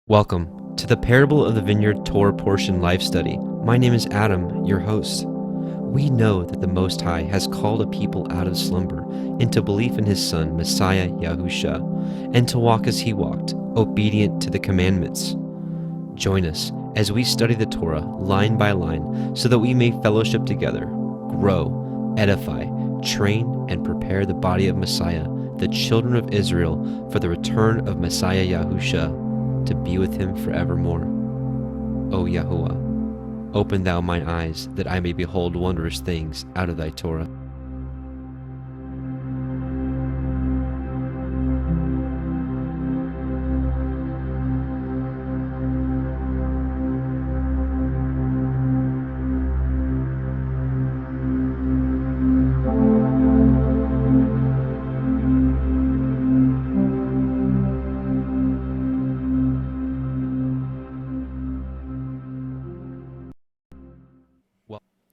Welcome to the Parable of the Vineyard Torah portion live study. My name is Adam, your host. We know that the Most High has called a people out of slumber into belief in his Son, Messiah Yahusha, and to walk as he walked, obedient to the commandments. Join us as we study the Torah line by line so that we may fellowship together, grow, edify, train, and prepare the body of Messiah, the children of Israel, for the return of Messiah Yahusha, to be with him forevermore. O Yahuwah, open thou mine eyes, that I may behold wondrous things out of thy Torah.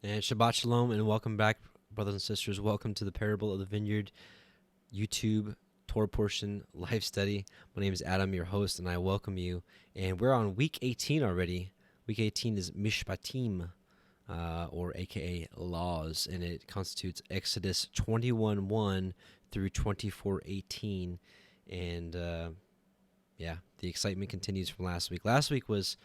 And Shabbat Shalom, and welcome back, brothers and sisters. Welcome to the Parable of the Vineyard YouTube Torah portion live study. My name is Adam, your host, and I welcome you. And we're on week 18 already. Week 18 is Mishpatim, or aka laws, and it constitutes Exodus 21:1 through 24:18. And yeah, the excitement continues from last week. Last week was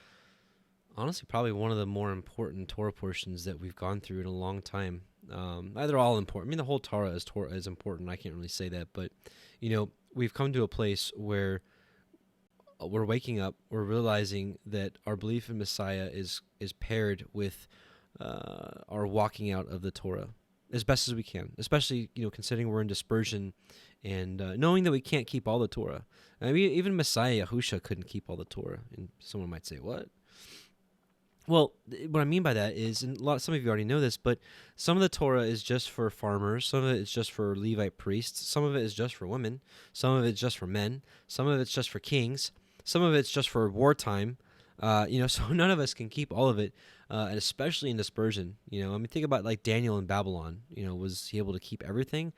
honestly probably one of the more important Torah portions that we've gone through in a long time. They're all important. I mean, the whole Torah is important. I can't really say that, but you know, we've come to a place where we're waking up. We're realizing that our belief in Messiah is paired with our walking out of the Torah as best as we can. Especially, you know, considering we're in dispersion and knowing that we can't keep all the Torah. I mean, even Messiah Yahusha couldn't keep all the Torah. And someone might say, "What?" Well, what I mean by that is, and some of you already know this, but some of the Torah is just for farmers, some of it is just for Levite priests, some of it is just for women, some of it's just for men, some of it's just for kings, some of it's just for wartime. So none of us can keep all of it, and especially in dispersion. I mean, think about like Daniel in Babylon. Was he able to keep everything?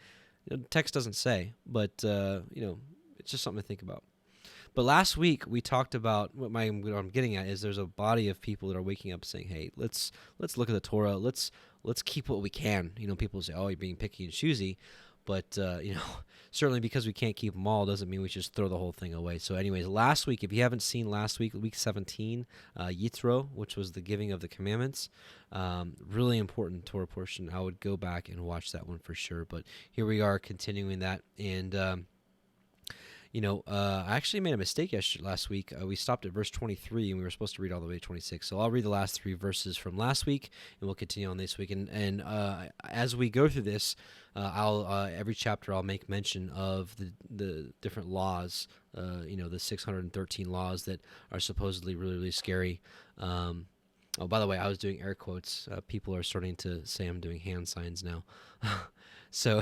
The text doesn't say, but it's just something to think about. But last week we talked about what I'm getting at is there's a body of people that are waking up saying, "Hey, let's look at the Torah. Let's keep what we can." People say, "Oh, you're being picky and choosy," but certainly because we can't keep them all doesn't mean we should just throw the whole thing away. So, anyways, last week, if you haven't seen last week, week 17, Yitro, which was the giving of the commandments, really important Torah portion. I would go back and watch that one for sure. But here we are continuing that and. I actually made a mistake last week. We stopped at verse 23, and we were supposed to read all the way to 26. So I'll read the last three verses from last week, and we'll continue on this week. And as we go through this, every chapter I'll make mention of the different laws. The 613 laws that are supposedly really, really scary. Oh, by the way, I was doing air quotes. People are starting to say I'm doing hand signs now. So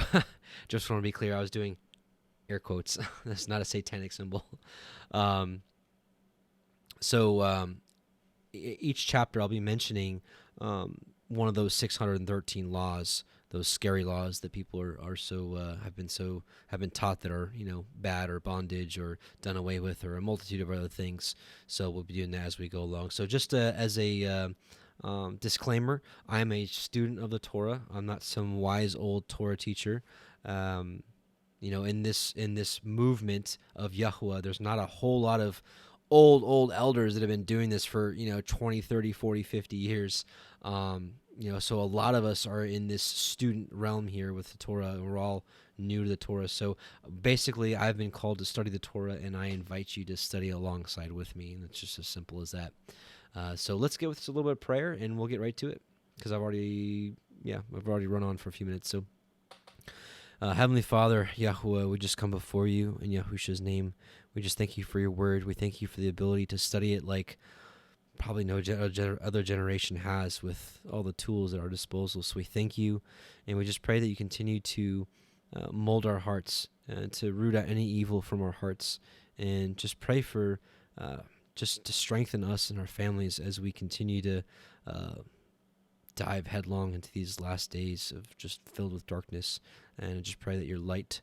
just want to be clear, I was doing air quotes. That's not a satanic symbol. Each chapter I'll be mentioning one of those 613 laws, those scary laws that people have been taught that are bad or bondage or done away with or a multitude of other things. So we'll be doing that as we go along. So just as a disclaimer, I'm a student of the Torah. I'm not some wise old Torah teacher. In this movement of Yahuwah, there's not a whole lot of old elders that have been doing this for 20, 30, 40, 50 years. So a lot of us are in this student realm here with the Torah, and we're all new to the Torah. So basically, I've been called to study the Torah, and I invite you to study alongside with me, and it's just as simple as that. So let's get with a little bit of prayer, and we'll get right to it, because I've already run on for a few minutes. So. Heavenly Father, Yahuwah, we just come before you in Yahusha's name. We just thank you for your word. We thank you for the ability to study it like probably no other generation has, with all the tools at our disposal. So we thank you, and we just pray that you continue to mold our hearts and to root out any evil from our hearts, and just pray for just to strengthen us and our families as we continue to dive headlong into these last days of just filled with darkness. And I just pray that your light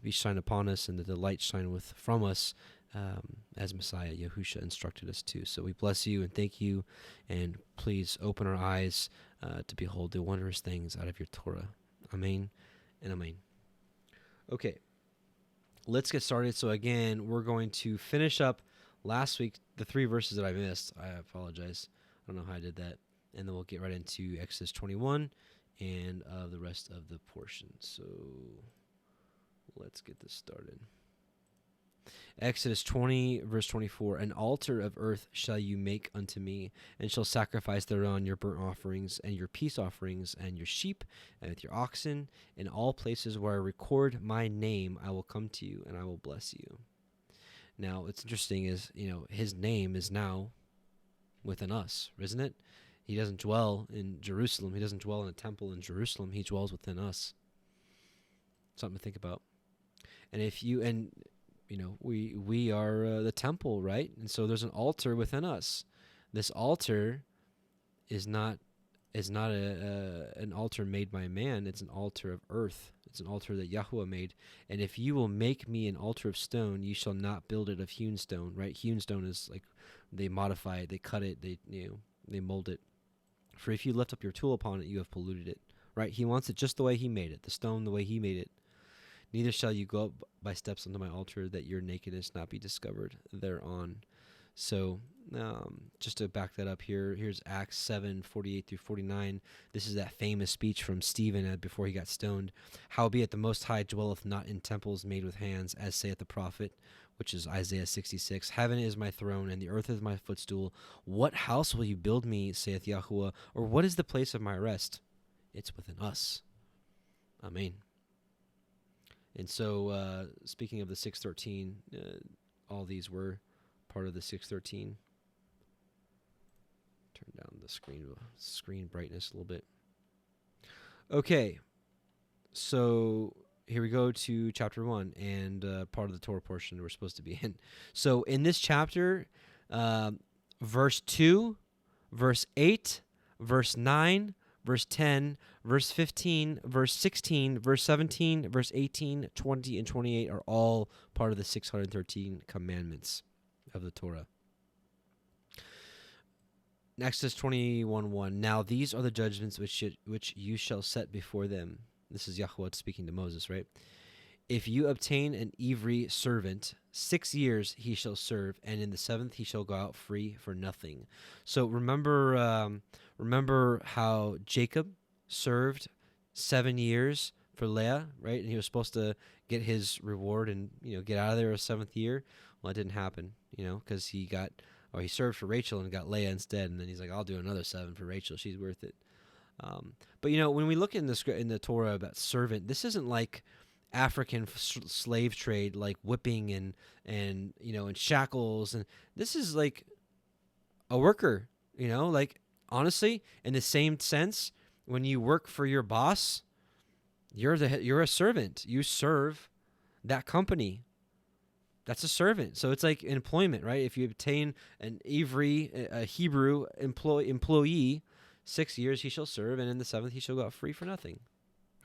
be shined upon us, and that the light shine from us as Messiah, Yahusha, instructed us to. So we bless you and thank you, and please open our eyes to behold the wondrous things out of your Torah. Amen and amen. Okay, let's get started. So again, we're going to finish up last week, the 3 verses that I missed. I apologize. I don't know how I did that. And then we'll get right into Exodus 21 and the rest of the portion. So let's get this started. Exodus 20, verse 24, an altar of earth shall you make unto me, and shall sacrifice thereon your burnt offerings, and your peace offerings, and your sheep, and with your oxen. In all places where I record my name, I will come to you, and I will bless you. Now, what's interesting is, his name is now within us, isn't it? He doesn't dwell in Jerusalem. He doesn't dwell in a temple in Jerusalem. He dwells within us. Something to think about. And we are the temple, right? And so there's an altar within us. This altar is not an altar made by man. It's an altar of earth. It's an altar that Yahweh made. And if you will make me an altar of stone, you shall not build it of hewn stone, right? Hewn stone is like they modify it, they cut it, they mold it. For if you lift up your tool upon it, you have polluted it, right? He wants it just the way he made it, the stone the way he made it. Neither shall you go up by steps unto my altar, that your nakedness not be discovered thereon. So just to back that up here's Acts 7:48-49. This is that famous speech from Stephen before he got stoned. Howbeit the Most High dwelleth not in temples made with hands, as saith the prophet, which is Isaiah 66. Heaven is my throne, and the earth is my footstool. What house will you build me, saith Yahuwah? Or what is the place of my rest? It's within us. Amen. And so, speaking of the 613, all these were part of the 613. Turn down the screen brightness a little bit. Okay, so here we go to chapter 1 and part of the Torah portion we're supposed to be in. So in this chapter, verse 2, verse 8, verse 9, verse 10, verse 15, verse 16, verse 17, verse 18, 20, and 28 are all part of the 613 commandments of the Torah. Exodus 21:1. Now these are the judgments which you shall set before them. This is Yahweh speaking to Moses, right? If you obtain an LBRY servant, 6 years he shall serve, and in the 7th he shall go out free for nothing. So remember how Jacob served 7 years for Leah, right? And he was supposed to get his reward and get out of there a 7th year. Well, it didn't happen, because he served for Rachel and got Leah instead, and then he's like, I'll do another 7 for Rachel. She's worth it. But when we look in the Torah about servant, this isn't like African slave trade, like whipping and and shackles, and this is like a worker. Like honestly, in the same sense, when you work for your boss, you're a servant. You serve that company. That's a servant. So it's like employment, right? If you obtain an LBRY, a Hebrew employee, 6 years he shall serve, and in the 7th he shall go out free for nothing.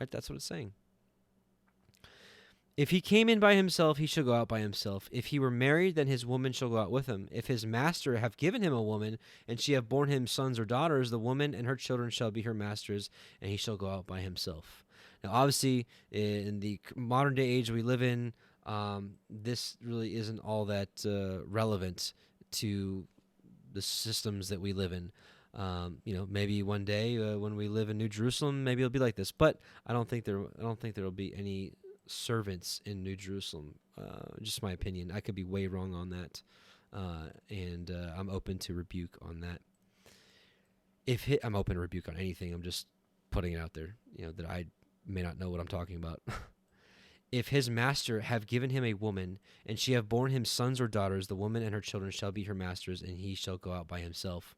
Right? That's what it's saying. If he came in by himself, he shall go out by himself. If he were married, then his woman shall go out with him. If his master have given him a woman, and she have borne him sons or daughters, the woman and her children shall be her masters, and he shall go out by himself. Now, obviously, in the modern day age we live in, this really isn't all that relevant to the systems that we live in. Maybe one day when we live in New Jerusalem, maybe it'll be like this. But I don't think there will be any servants in New Jerusalem. Just my opinion. I could be way wrong on that, and I'm open to rebuke on that. I'm open to rebuke on anything. I'm just putting it out there. That I may not know what I'm talking about. If his master have given him a woman, and she have borne him sons or daughters, the woman and her children shall be her masters, and he shall go out by himself.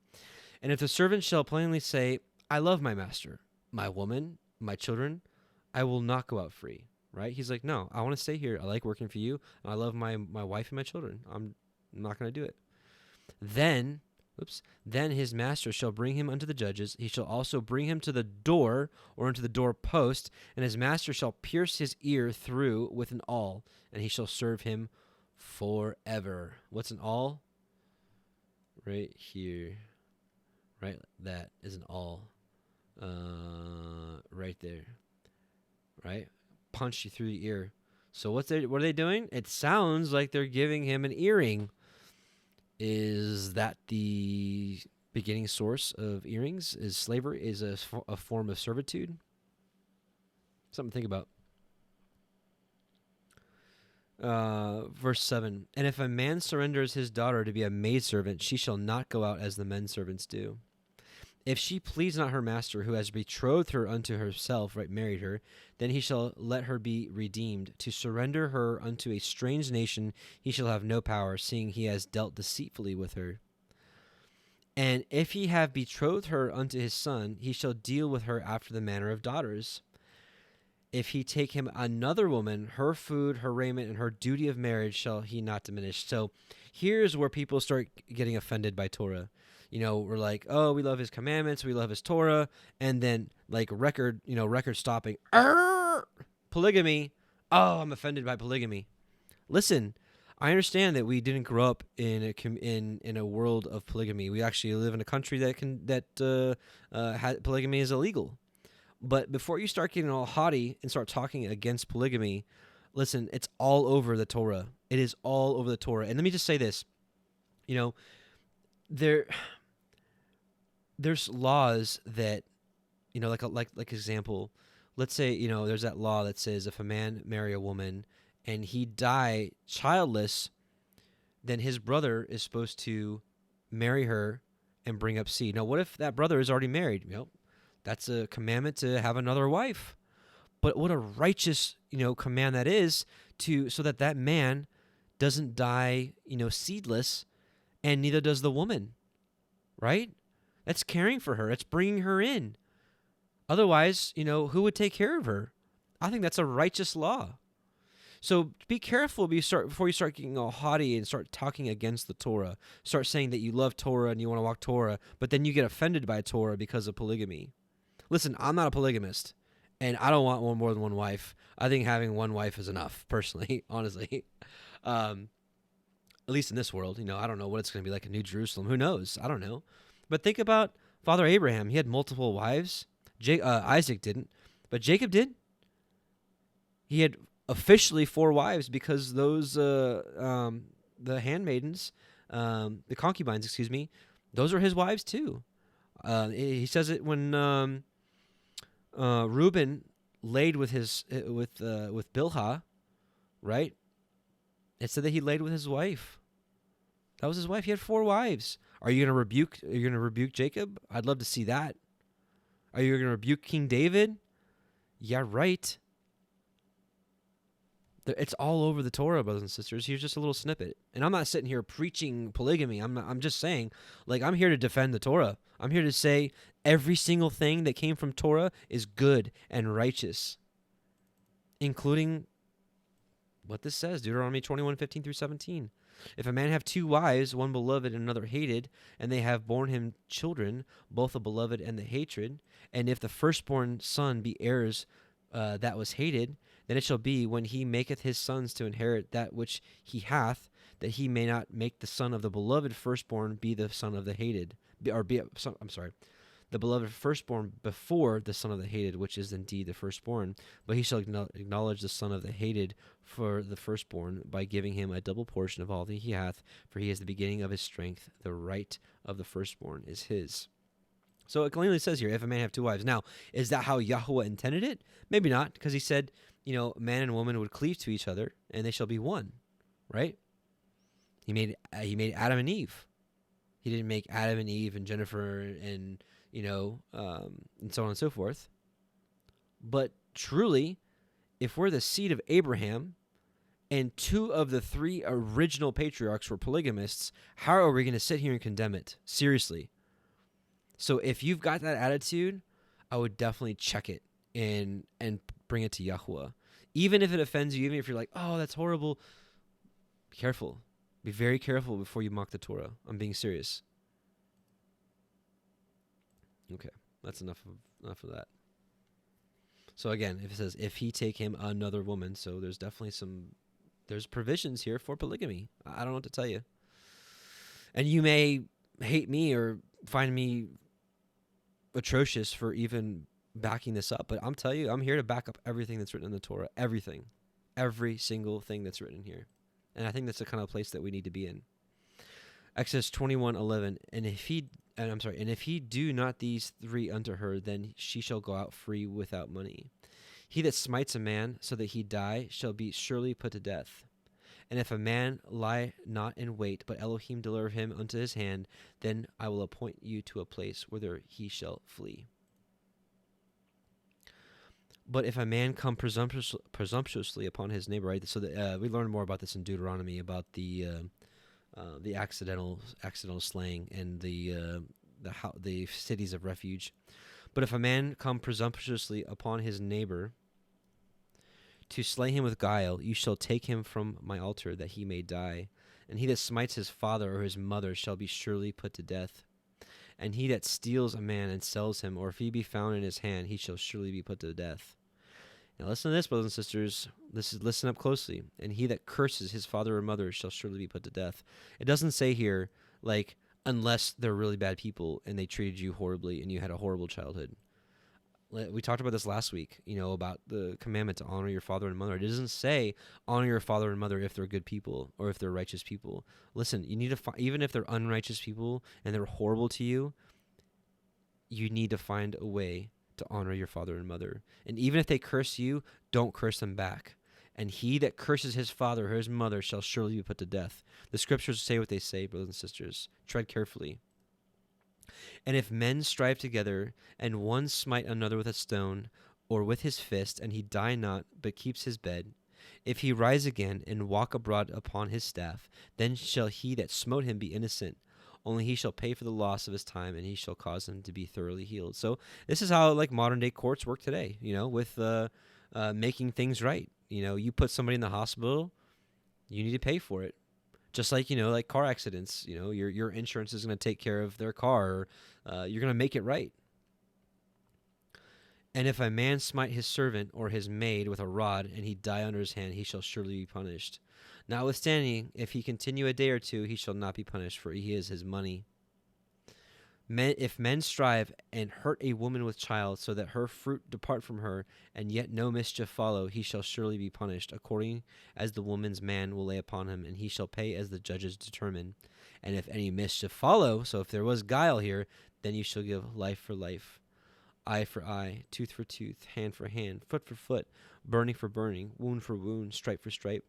And if the servant shall plainly say, I love my master, my woman, my children, I will not go out free. Right? He's like, no, I want to stay here. I like working for you. And I love my wife and my children. I'm not going to do it. Then his master shall bring him unto the judges. He shall also bring him to the door or unto the door post, and his master shall pierce his ear through with an awl, and he shall serve him forever. What's an all? Right here. Right? That is an all. Right there. Right? Punch you through the ear. So what are they doing? It sounds like they're giving him an earring. Is that the beginning source of earrings? Is slavery is a form of servitude? Something to think about. Verse 7. And if a man surrenders his daughter to be a maidservant, she shall not go out as the men servants do. If she please not her master, who has betrothed her unto herself, right, married her, then he shall let her be redeemed. To surrender her unto a strange nation, he shall have no power, seeing he has dealt deceitfully with her. And if he have betrothed her unto his son, he shall deal with her after the manner of daughters. If he take him another woman, her food, her raiment, and her duty of marriage shall he not diminish. So here's where people start getting offended by Torah. You know, we're like, oh, we love his commandments, we love his Torah, and then like record stopping. Polygamy. Oh, I'm offended by polygamy. Listen, I understand that we didn't grow up in a world of polygamy. We actually live in a country that polygamy is illegal. But before you start getting all haughty and start talking against polygamy, listen, it's all over the Torah. It is all over the Torah. And let me just say this. You know, there's laws that, you know, like example, let's say, you know, there's that law that says if a man marry a woman and he die childless, then his brother is supposed to marry her and bring up seed. Now, what if that brother is already married? You know, that's a commandment to have another wife. But what a righteous, you know, command that is so that man doesn't die, you know, seedless, and neither does the woman, right? That's caring for her. It's bringing her in. Otherwise, you know, who would take care of her? I think that's a righteous law. So be careful before you start getting all haughty and start talking against the Torah. Start saying that you love Torah and you want to walk Torah, but then you get offended by Torah because of polygamy. Listen, I'm not a polygamist, and I don't want more than one wife. I think having one wife is enough, personally, honestly. At least in this world, you know, I don't know what it's going to be like in New Jerusalem. Who knows? I don't know. But think about Father Abraham. He had multiple wives. Isaac didn't, but Jacob did. He had officially 4 wives because those the handmaidens, the concubines, excuse me, those are his wives too. He says it when Reuben laid with with Bilhah, right? It said that he laid with his wife. That was his wife. He had 4 wives. Are you going to rebuke Jacob? I'd love to see that. Are you going to rebuke King David? Yeah, right. It's all over the Torah, brothers and sisters. Here's just a little snippet. And I'm not sitting here preaching polygamy. I'm just saying, like, I'm here to defend the Torah. I'm here to say every single thing that came from Torah is good and righteous, including what this says, Deuteronomy 21:15-17. If a man have 2 wives, one beloved and another hated, and they have borne him children, both the beloved and the hatred, and if the firstborn son be heirs that was hated, then it shall be when he maketh his sons to inherit that which he hath, that he may not make the son of the beloved firstborn be the son of the hated, the beloved firstborn before the son of the hated, which is indeed the firstborn. But he shall acknowledge the son of the hated for the firstborn by giving him a double portion of all that he hath, for he is the beginning of his strength. The right of the firstborn is his. So it clearly says here, if a man have 2 wives. Now, is that how Yahweh intended it? Maybe not, because he said, you know, man and woman would cleave to each other, and they shall be one, right? He made Adam and Eve. He didn't make Adam and Eve and Jennifer and, you know, and so on and so forth. But truly, if we're the seed of Abraham and 2 of the 3 original patriarchs were polygamists, how are we going to sit here and condemn it? Seriously. So if you've got that attitude, I would definitely check it and bring it to Yahweh. Even if it offends you, even if you're like, oh, that's horrible, be careful. Be very careful before you mock the Torah. I'm being serious. Okay, that's enough of that. So again, if it says, if he take him another woman, so there's definitely some There's provisions here for polygamy. I don't know what to tell you. And you may hate me or find me atrocious for even backing this up, but I'm telling you, I'm here to back up everything that's written in the Torah. Everything. Every single thing that's written here. And I think that's the kind of place that we need to be in. Exodus 21:11, and if he do not these three unto her, then she shall go out free without money. He that smites a man so that he die shall be surely put to death. And if a man lie not in wait, but Elohim deliver him unto his hand, then I will appoint you to a place whither he shall flee. But if a man come presumptuously upon his neighbor, right? So that, we learn more about this in Deuteronomy about the accidental slaying and the cities of refuge. But if a man come presumptuously upon his neighbor to slay him with guile, you shall take him from my altar, that he may die. And he that smites his father or his mother shall be surely put to death. And he that steals a man and sells him, or if he be found in his hand, he shall surely be put to death. Now listen to this, brothers and sisters. Listen up closely. And he that curses his father or mother shall surely be put to death. It doesn't say here, like, unless they're really bad people and they treated you horribly and you had a horrible childhood. We talked about this last week, about the commandment to honor your father and mother. It doesn't say honor your father and mother if they're good people or if they're righteous people. Listen, you need to even if they're unrighteous people and they're horrible to you, you need to find a way to honor your father and mother. And even if they curse you, don't curse them back. And he that curses his father or his mother shall surely be put to death. The scriptures say what they say, brothers and sisters. Tread carefully. And if men strive together, and one smite another with a stone, or with his fist, and he die not, but keeps his bed, if he rise again, and walk abroad upon his staff, then shall he that smote him be innocent. Only he shall pay for the loss of his time, and he shall cause him to be thoroughly healed. So this is how modern day courts work today, with making things right. You put somebody in the hospital, you need to pay for it. Just like, like car accidents, your insurance is going to take care of their car. You're going to make it right. And if a man smite his servant or his maid with a rod, and he die under his hand, he shall surely be punished. Notwithstanding, if he continue a day or two, he shall not be punished, for he is his money. If men strive and hurt a woman with child, so that her fruit depart from her, and yet no mischief follow, he shall surely be punished, according as the woman's man will lay upon him, and he shall pay as the judges determine. And if any mischief follow, so if there was guile here, then you shall give life for life, eye for eye, tooth for tooth, hand for hand, foot for foot, burning for burning, wound for wound, stripe for stripe.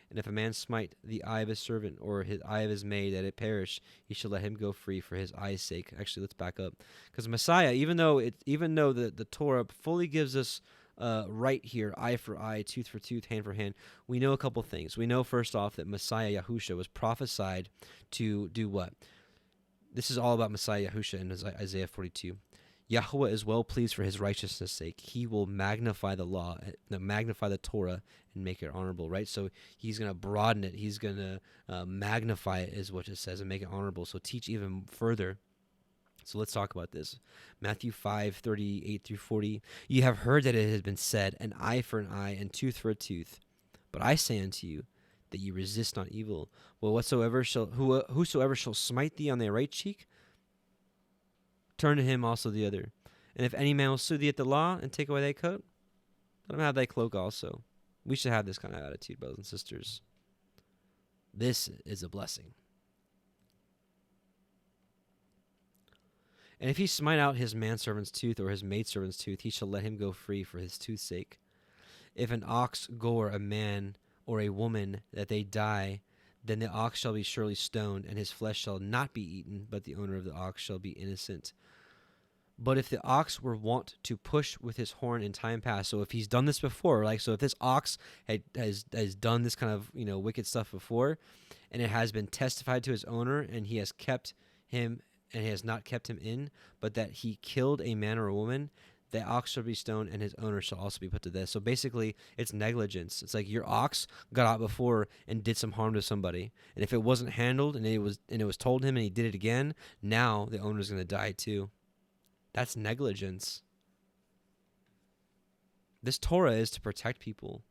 And if a man smite the eye of his servant or his eye of his maid that it perish, he shall let him go free for his eye's sake. Actually, let's back up, because Messiah, even though the Torah fully gives us right here, eye for eye, tooth for tooth, hand for hand, we know a couple things. We know first off that Messiah Yahusha was prophesied to do what? This is all about Messiah Yahusha in Isaiah 42. Yahweh is well pleased for his righteousness' sake. He will magnify the law, magnify the Torah, and make it honorable, right? So he's going to broaden it. He's going to magnify it, is what it says, and make it honorable. So teach even further. So let's talk about this. Matthew 5:38-40. You have heard that it has been said, an eye for an eye, and tooth for a tooth. But I say unto you, that you resist not evil. Well, whosoever shall smite thee on thy right cheek, turn to him also the other. And if any man will sue thee at the law and take away thy coat, let him have thy cloak also. We should have this kind of attitude, brothers and sisters. This is a blessing. And if he smite out his manservant's tooth or his maidservant's tooth, he shall let him go free for his tooth's sake. If an ox gore a man or a woman that they die, then the ox shall be surely stoned, and his flesh shall not be eaten, but the owner of the ox shall be innocent. But if the ox were wont to push with his horn in time past, so if he's done this before, so if this ox has done this kind of wicked stuff before, and it has been testified to his owner, and he has kept him, and he has not kept him in, but that he killed a man or a woman, the ox shall be stoned, and his owner shall also be put to death. So basically, it's negligence. It's like your ox got out before and did some harm to somebody, and if it wasn't handled and it was told him and he did it again, now the owner's going to die too. That's negligence. This Torah is to protect people.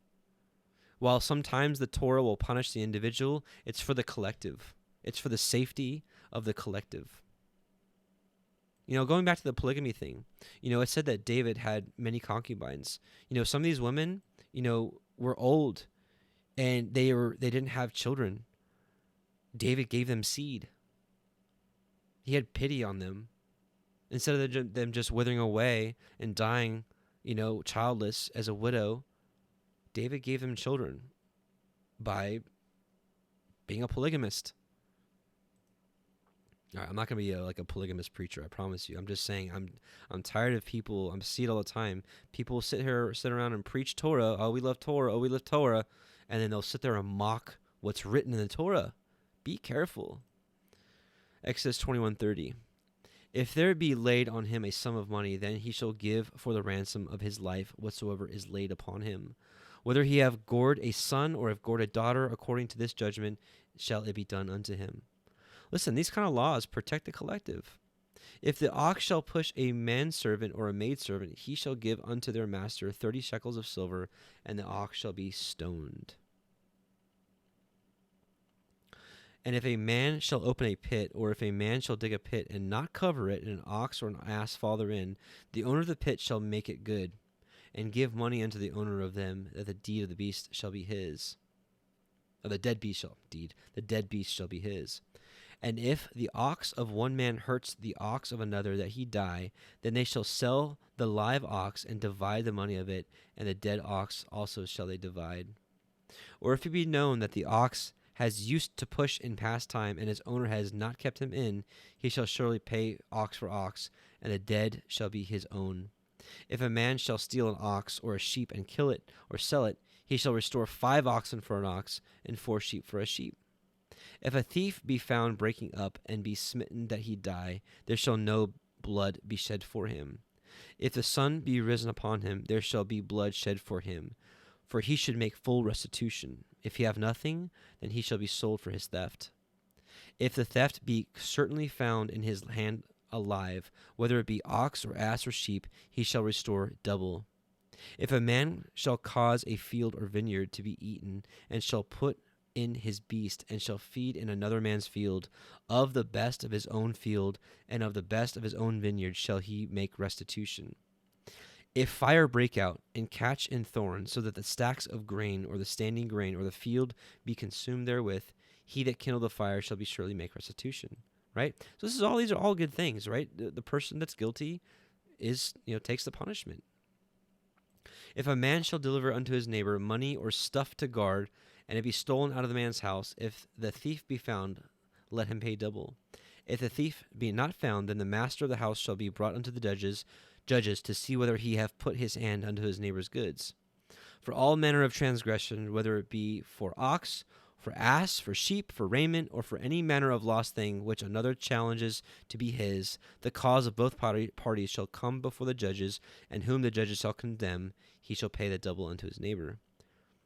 While sometimes the Torah will punish the individual, it's for the collective. It's for the safety of the collective. Going back to the polygamy thing, it said that David had many concubines. Some of these women, were old and they didn't have children. David gave them seed. He had pity on them. Instead of them just withering away and dying, childless as a widow, David gave them children by being a polygamist. All right, I'm not going to be like a polygamist preacher, I promise you. I'm just saying I'm tired of people. I see it all the time. People sit around and preach Torah. Oh, we love Torah. Oh, we love Torah. And then they'll sit there and mock what's written in the Torah. Be careful. Exodus 21:30. If there be laid on him a sum of money, then he shall give for the ransom of his life whatsoever is laid upon him. Whether he have gored a son or have gored a daughter, according to this judgment shall it be done unto him. Listen, these kind of laws protect the collective. If the ox shall push a manservant or a maidservant, he shall give unto their master 30 shekels of silver, and the ox shall be stoned. And if a man shall open a pit, or if a man shall dig a pit and not cover it, and an ox or an ass fall therein, the owner of the pit shall make it good, and give money unto the owner of them, that the deed of the beast shall be his. Or the dead beast shall be his. And if the ox of one man hurts the ox of another, that he die, then they shall sell the live ox and divide the money of it, and the dead ox also shall they divide. Or if it be known that the ox has used to push in past time, and his owner has not kept him in, he shall surely pay ox for ox, and the dead shall be his own. If a man shall steal an ox or a sheep and kill it or sell it, he shall restore 5 oxen for an ox, and 4 sheep for a sheep. If a thief be found breaking up, and be smitten that he die, there shall no blood be shed for him. If the sun be risen upon him, there shall be blood shed for him, for he should make full restitution. If he have nothing, then he shall be sold for his theft. If the theft be certainly found in his hand alive, whether it be ox or ass or sheep, he shall restore double. If a man shall cause a field or vineyard to be eaten, and shall put in his beast, and shall feed in another man's field, of the best of his own field, and of the best of his own vineyard shall he make restitution. If fire break out and catch in thorns, so that the stacks of grain or the standing grain or the field be consumed therewith, he that kindled the fire shall be surely make restitution. Right? So these are all good things, right? The person that's guilty takes the punishment. If a man shall deliver unto his neighbor money or stuff to guard, and it be stolen out of the man's house, if the thief be found, let him pay double. If the thief be not found, then the master of the house shall be brought unto the judges to see whether he have put his hand unto his neighbor's goods. For all manner of transgression, whether it be for ox, for ass, for sheep, for raiment, or for any manner of lost thing which another challenges to be his, the cause of both parties shall come before the judges, and whom the judges shall condemn, he shall pay the double unto his neighbor.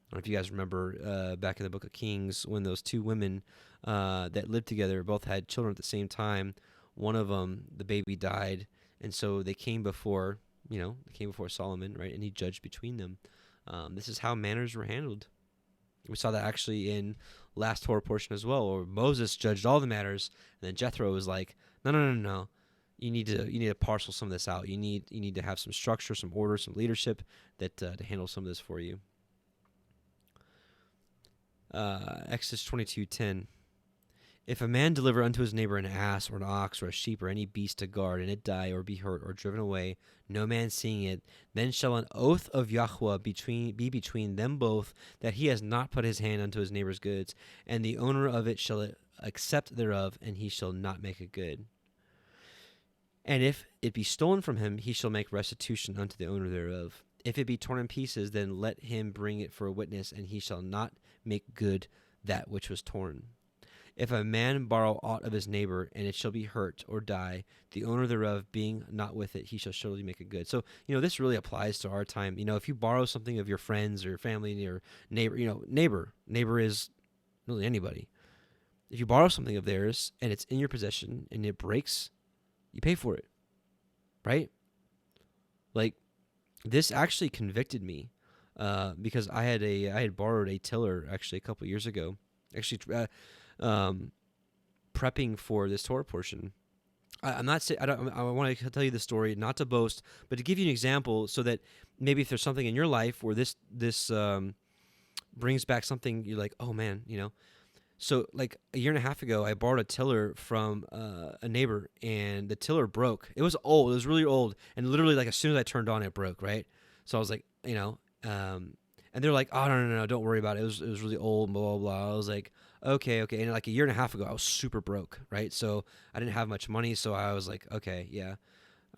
I don't know if you guys remember back in the book of Kings, when those 2 women that lived together both had children at the same time. One of them, the baby died, and so they came before Solomon, right? And he judged between them. This is how matters were handled. We saw that actually in last Torah portion as well, where Moses judged all the matters, and then Jethro was like, no. You need to parcel some of this out. You need to have some structure, some order, some leadership that to handle some of this for you. Exodus 22:10. If a man deliver unto his neighbor an ass or an ox or a sheep or any beast to guard, and it die or be hurt or driven away, no man seeing it, then shall an oath of YHWH be between them both, that he has not put his hand unto his neighbor's goods, and the owner of it shall accept thereof, and he shall not make it good. And if it be stolen from him, he shall make restitution unto the owner thereof. If it be torn in pieces, then let him bring it for a witness, and he shall not make good that which was torn. If a man borrow aught of his neighbor, and it shall be hurt or die, the owner thereof being not with it, he shall surely make it good. So, this really applies to our time. If you borrow something of your friends or your family or neighbor, neighbor is really anybody. If you borrow something of theirs and it's in your possession and it breaks, you pay for it, right? Like, this actually convicted me because I had borrowed a tiller actually a couple years ago, actually prepping for this Torah portion. I'm not saying I want to tell you the story not to boast, but to give you an example, so that maybe if there's something in your life where this brings back something you're like, oh man, So like a year and a half ago, I borrowed a tiller from a neighbor, and the tiller broke. It was old. It was really old, and literally like as soon as I turned on, it broke. Right. So I was like, and they're like, oh no, don't worry about it. It was really old. Blah blah blah. I was like, okay. And like a year and a half ago, I was super broke. Right. So I didn't have much money. So I was like, okay, yeah,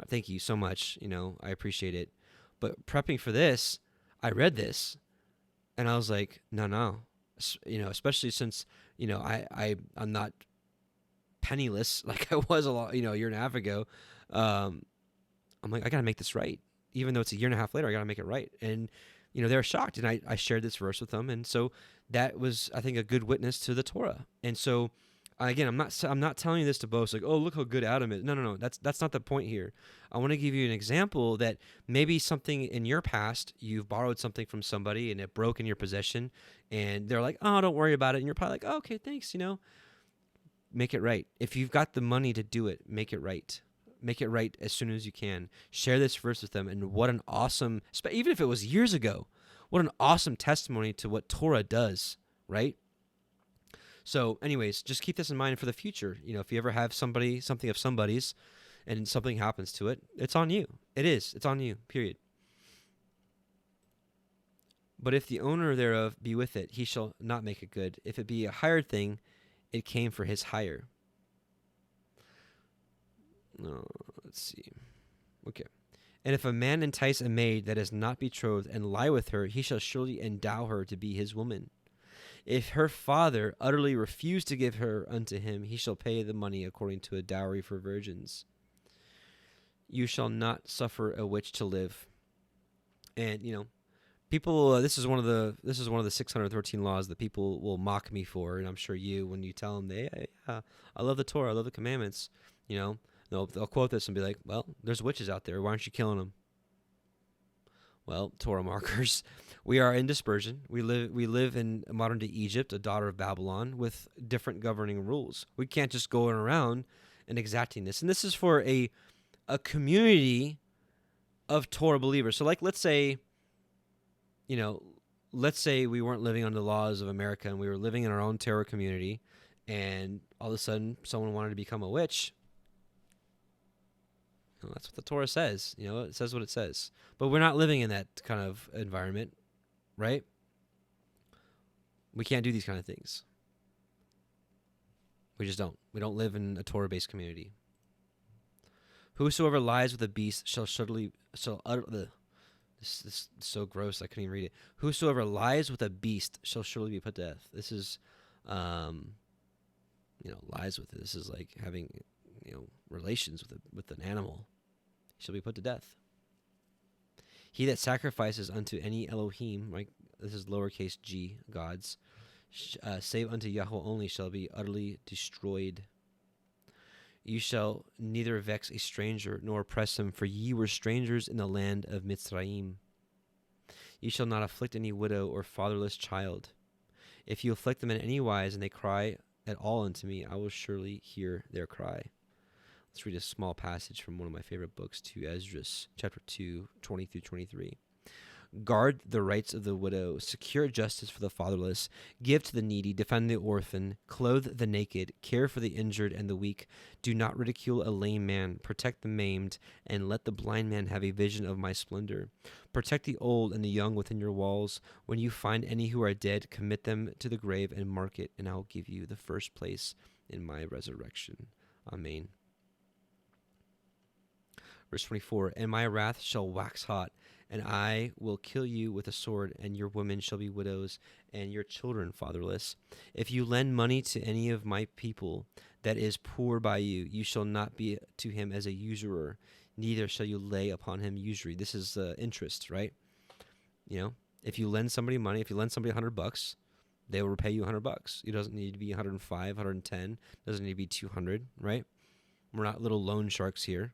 thank you so much. I appreciate it. But prepping for this, I read this, and I was like, no. Especially since I'm not penniless like I was a year and a half ago. I'm like, I gotta make this right, even though it's a year and a half later. I gotta make it right, and they were shocked, and I shared this verse with them, and so that was, I think, a good witness to the Torah. And so again, I'm not telling you this to boast, like, oh, look how good Adam is. No, that's not the point here. I want to give you an example that maybe something in your past, you've borrowed something from somebody and it broke in your possession, and they're like, oh, don't worry about it, and you're probably like, oh, okay, thanks. Make it right. If you've got the money to do it, make it right. Make it right as soon as you can. Share this verse with them, and what an awesome, even if it was years ago, what an awesome testimony to what Torah does, right? So anyways, just keep this in mind for the future. If you ever have something of somebody's and something happens to it, it's on you. It's on you, period. But if the owner thereof be with it, he shall not make it good. If it be a hired thing, it came for his hire. No, let's see. Okay. And if a man entice a maid that is not betrothed and lie with her, he shall surely endow her to be his woman. If her father utterly refuse to give her unto him, he shall pay the money according to a dowry for virgins. You shall not suffer a witch to live. And people. This is one of the 613 laws that people will mock me for, and I'm sure when you tell them, I love the Torah, I love the commandments. They'll quote this and be like, well, there's witches out there. Why aren't you killing them? Well, Torah markers. We are in dispersion. We live in modern-day Egypt, a daughter of Babylon, with different governing rules. We can't just go around and exacting this. And this is for a community of Torah believers. So, like, let's say we weren't living under the laws of America, and we were living in our own Torah community, and all of a sudden someone wanted to become a witch. That's what the Torah says. It says what it says. But we're not living in that kind of environment, right? We can't do these kind of things. We just don't. We don't live in a Torah-based community. Whosoever lies with a beast shall utterly... This is so gross, I couldn't even read it. Whosoever lies with a beast shall surely be put to death. This is, lies with it. This is like having... relations with an animal, shall be put to death. He that sacrifices unto any Elohim, right? This is lowercase g, gods, save unto Yahweh only, shall be utterly destroyed. You shall neither vex a stranger nor oppress him, for ye were strangers in the land of Mitzrayim. Ye shall not afflict any widow or fatherless child. If you afflict them in any wise, and they cry at all unto me, I will surely hear their cry. Let's read a small passage from one of my favorite books, 2 Esdras, chapter 2, 20 through 23. Guard the rights of the widow, secure justice for the fatherless, give to the needy, defend the orphan, clothe the naked, care for the injured and the weak. Do not ridicule a lame man, protect the maimed, and let the blind man have a vision of my splendor. Protect the old and the young within your walls. When you find any who are dead, commit them to the grave and mark it, and I will give you the first place in my resurrection. Amen. Verse 24, and my wrath shall wax hot, and I will kill you with a sword, and your women shall be widows, and your children fatherless. If you lend money to any of my people that is poor by you, you shall not be to him as a usurer, neither shall you lay upon him usury. This is interest, right? If you lend somebody money, if you lend somebody $100, they will repay you $100. It doesn't need to be 105, 110. It doesn't need to be 200, right? We're not little loan sharks here.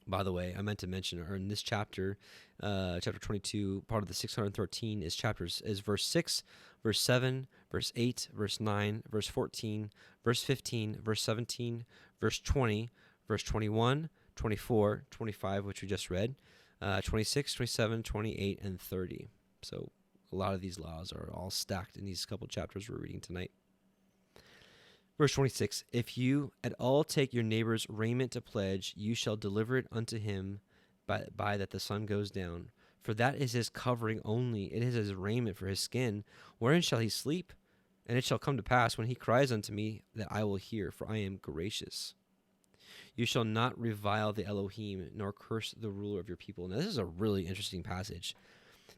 By the way, I meant to mention, or in this chapter, chapter 22, part of the 613 is verse 6, verse 7, verse 8, verse 9, verse 14, verse 15, verse 17, verse 20, verse 21, 24, 25, which we just read, 26, 27, 28, and 30. So a lot of these laws are all stacked in these couple chapters we're reading tonight. Verse 26, if you at all take your neighbor's raiment to pledge, you shall deliver it unto him by that the sun goes down. For that is his covering only, it is his raiment for his skin. Wherein shall he sleep? And it shall come to pass, when he cries unto me, that I will hear, for I am gracious. You shall not revile the Elohim, nor curse the ruler of your people. Now, this is a really interesting passage.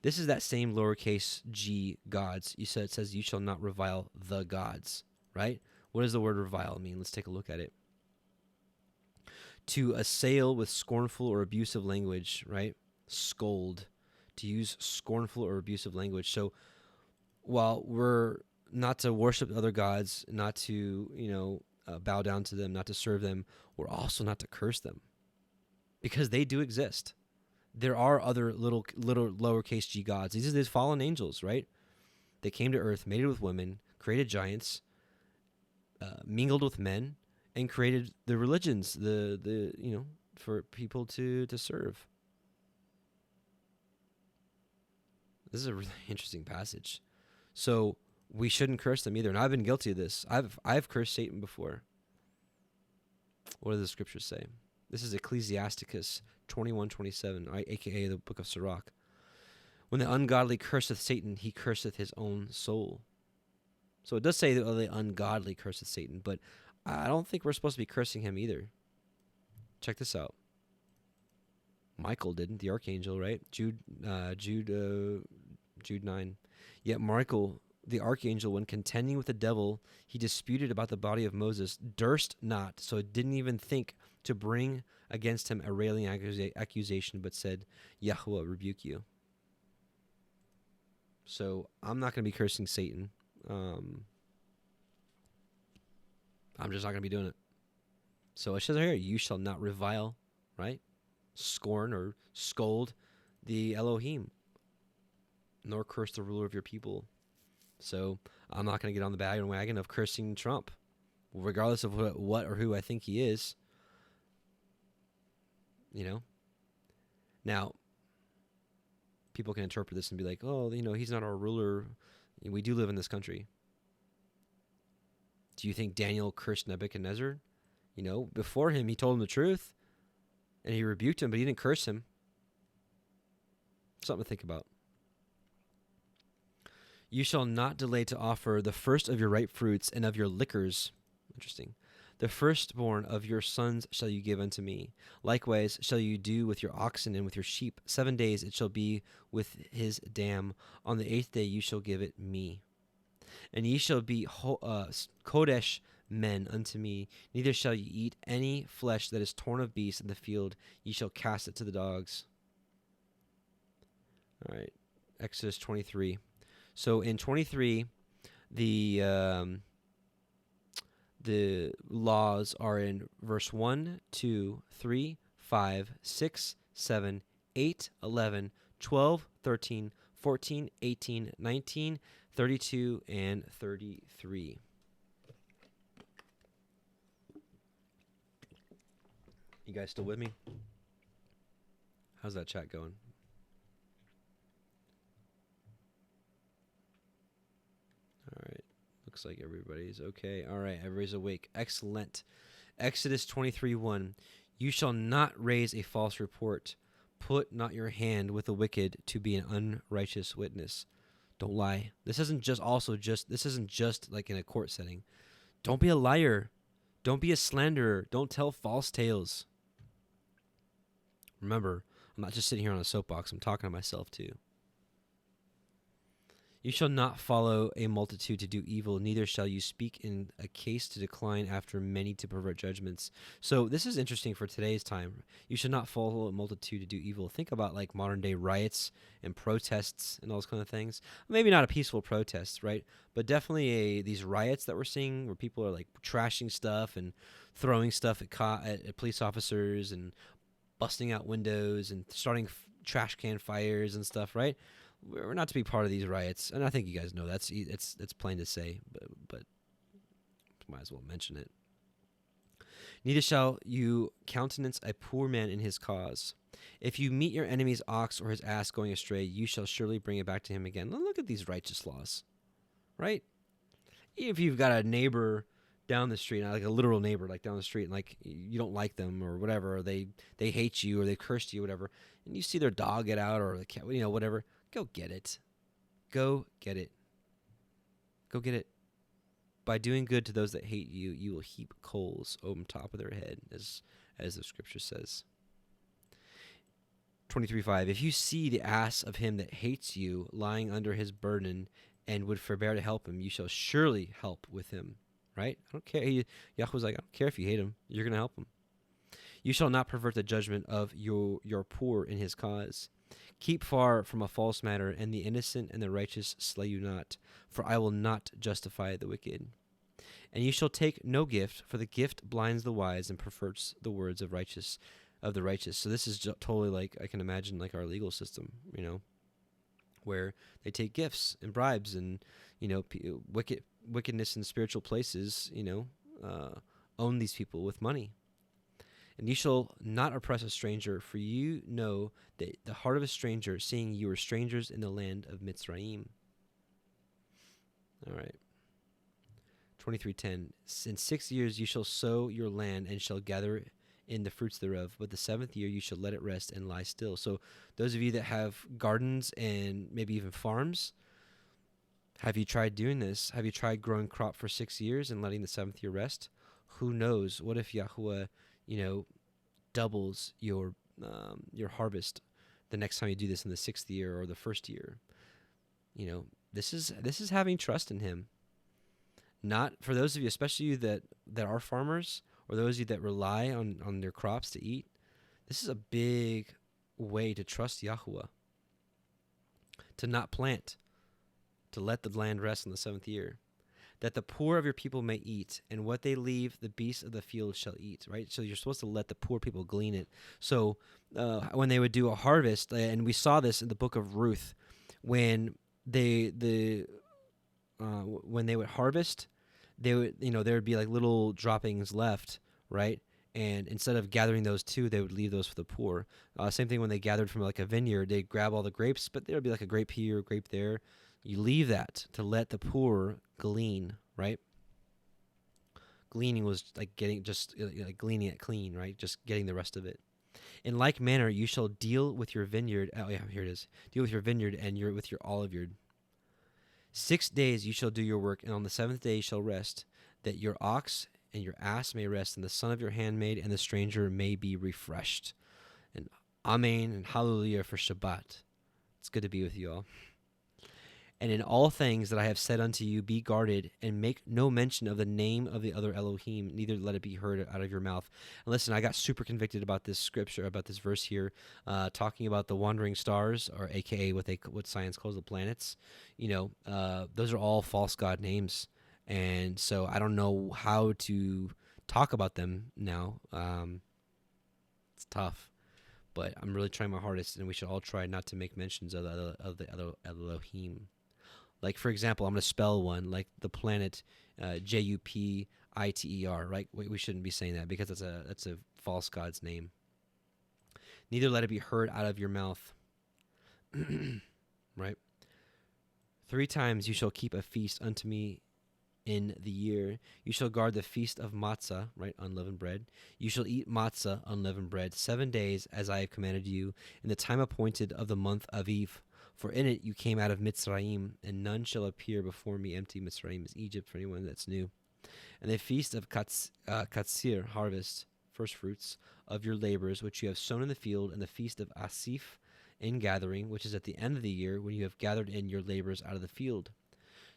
This is that same lowercase g gods. It says, you shall not revile the gods, right? What does the word revile mean? Let's take a look at it. To assail with scornful or abusive language, right? Scold. To use scornful or abusive language. So while we're not to worship other gods, not to, bow down to them, not to serve them, we're also not to curse them. Because they do exist. There are other little lowercase g gods. These are these fallen angels, right? They came to earth, mated with women, created giants, mingled with men, and created the religions, for people to serve. This is a really interesting passage. So we shouldn't curse them either. And I've been guilty of this. I've cursed Satan before. What do the scriptures say? This is Ecclesiasticus 21:27, aka the book of Sirach. When the ungodly curseth Satan, he curseth his own soul. So it does say that the ungodly curseth Satan, but I don't think we're supposed to be cursing him either. Check this out. Michael didn't, the archangel, right? Jude 9. Yet Michael, the archangel, when contending with the devil, he disputed about the body of Moses, durst not, so it didn't even think to bring against him a railing accusation, but said, Yahuwah rebuke you. So I'm not going to be cursing Satan. I'm just not going to be doing it. So it says here, you shall not revile, right? Scorn or scold the Elohim, nor curse the ruler of your people. So I'm not going to get on the bandwagon of cursing Trump, regardless of what or who I think he is. Now, people can interpret this and be like, oh, he's not our ruler. We do live in this country. Do you think Daniel cursed Nebuchadnezzar? Before him, he told him the truth, and he rebuked him, but he didn't curse him. Something to think about. You shall not delay to offer the first of your ripe fruits and of your liquors. Interesting. The firstborn of your sons shall you give unto me. Likewise shall you do with your oxen and with your sheep. 7 days it shall be with his dam. On the 8th day you shall give it me. And ye shall be Kodesh men unto me. Neither shall ye eat any flesh that is torn of beasts in the field. Ye shall cast it to the dogs. All right. Exodus 23. So in 23, the laws are in verse 1, 2, 3, 5, 6, 7, 8, 11, 12, 13, 14, 18, 19, 32, and 33. You guys still with me? How's that chat going? All right. Looks like everybody's okay. All right. Everybody's awake. Excellent. Exodus 23:1. You shall not raise a false report. Put not your hand with the wicked to be an unrighteous witness. Don't lie. This isn't just like in a court setting. Don't be a liar. Don't be a slanderer. Don't tell false tales. Remember, I'm not just sitting here on a soapbox. I'm talking to myself too. You shall not follow a multitude to do evil, neither shall you speak in a case to decline after many to pervert judgments. So this is interesting for today's time. You should not follow a multitude to do evil. Think about like modern day riots and protests and all those kind of things. Maybe not a peaceful protest, right? But definitely these riots that we're seeing where people are like trashing stuff and throwing stuff at police officers and busting out windows and starting trash can fires and stuff, right? We're not to be part of these riots, and I think you guys know it's plain to say, but might as well mention it. Neither shall you countenance a poor man in his cause. If you meet your enemy's ox or his ass going astray, you shall surely bring it back to him again. Look at these righteous laws, right? If you've got a neighbor down the street, like a literal neighbor, like down the street, and like you don't like them or whatever, or they hate you or they cursed you, or whatever, and you see their dog get out or the cat, whatever, go get it. Go get it. Go get it. By doing good to those that hate you, you will heap coals on top of their head, as the scripture says. 23:5. If you see the ass of him that hates you lying under his burden and would forbear to help him, you shall surely help with him. Right? I don't care. Yahweh's like, I don't care if you hate him. You're going to help him. You shall not pervert the judgment of your poor in his cause. Keep far from a false matter, and the innocent and the righteous slay you not, for I will not justify the wicked. And you shall take no gift, for the gift blinds the wise and perverts the words of the righteous. So this is totally like, I can imagine, like our legal system, where they take gifts and bribes and, wickedness in spiritual places, own these people with money. And you shall not oppress a stranger, for you know that the heart of a stranger, seeing you are strangers in the land of Mitzrayim. All right. 23:10. In 6 years you shall sow your land and shall gather in the fruits thereof, but the 7th year you shall let it rest and lie still. So those of you that have gardens and maybe even farms, have you tried doing this? Have you tried growing crop for 6 years and letting the 7th year rest? Who knows? What if Yahweh, doubles your harvest the next time you do this in the 6th year or the 1st year? This is having trust in him. Not for those of you, especially you that are farmers, or those of you that rely on their crops to eat. This is a big way to trust Yahweh. To not plant, to let the land rest in the 7th year, that the poor of your people may eat, and what they leave, the beasts of the field shall eat. Right. So you're supposed to let the poor people glean it. So when they would do a harvest, and we saw this in the book of Ruth, when when they would harvest, they would, there would be like little droppings left, right? And instead of gathering those two, they would leave those for the poor. Same thing when they gathered from like a vineyard, they'd grab all the grapes, but there would be like a grape here, a grape there. You leave that to let the poor glean, right? Gleaning was like gleaning it clean, right? Just getting the rest of it. In like manner, you shall deal with your vineyard. Oh yeah, here it is. Deal with your vineyard and with your olive yard. 6 days you shall do your work, and on the 7th day you shall rest, that your ox and your ass may rest, and the son of your handmaid and the stranger may be refreshed. And Amen and HalleluYah for Shabbat. It's good to be with you all. And in all things that I have said unto you, be guarded, and make no mention of the name of the other Elohim, neither let it be heard out of your mouth. And listen, I got super convicted about this scripture, about this verse here, talking about the wandering stars, or AKA what science calls the planets. Those are all false god names, and so I don't know how to talk about them now. It's tough, but I'm really trying my hardest, and we should all try not to make mentions of the other Elohim. Like, for example, I'm going to spell one, like the planet Jupiter, right? We shouldn't be saying that because that's a false god's name. Neither let it be heard out of your mouth. Right? 3 times you shall keep a feast unto me in the year. You shall guard the feast of matzah, right? Unleavened bread. You shall eat matzah, unleavened bread, 7 days as I have commanded you, in the time appointed of the month Aviv. For in it you came out of Mitzrayim, and none shall appear before me empty. Mitzrayim is Egypt, for anyone that's new. And the feast of Katsir, harvest, first fruits of your labors, which you have sown in the field, and the feast of Asif, in gathering, which is at the end of the year, when you have gathered in your labors out of the field.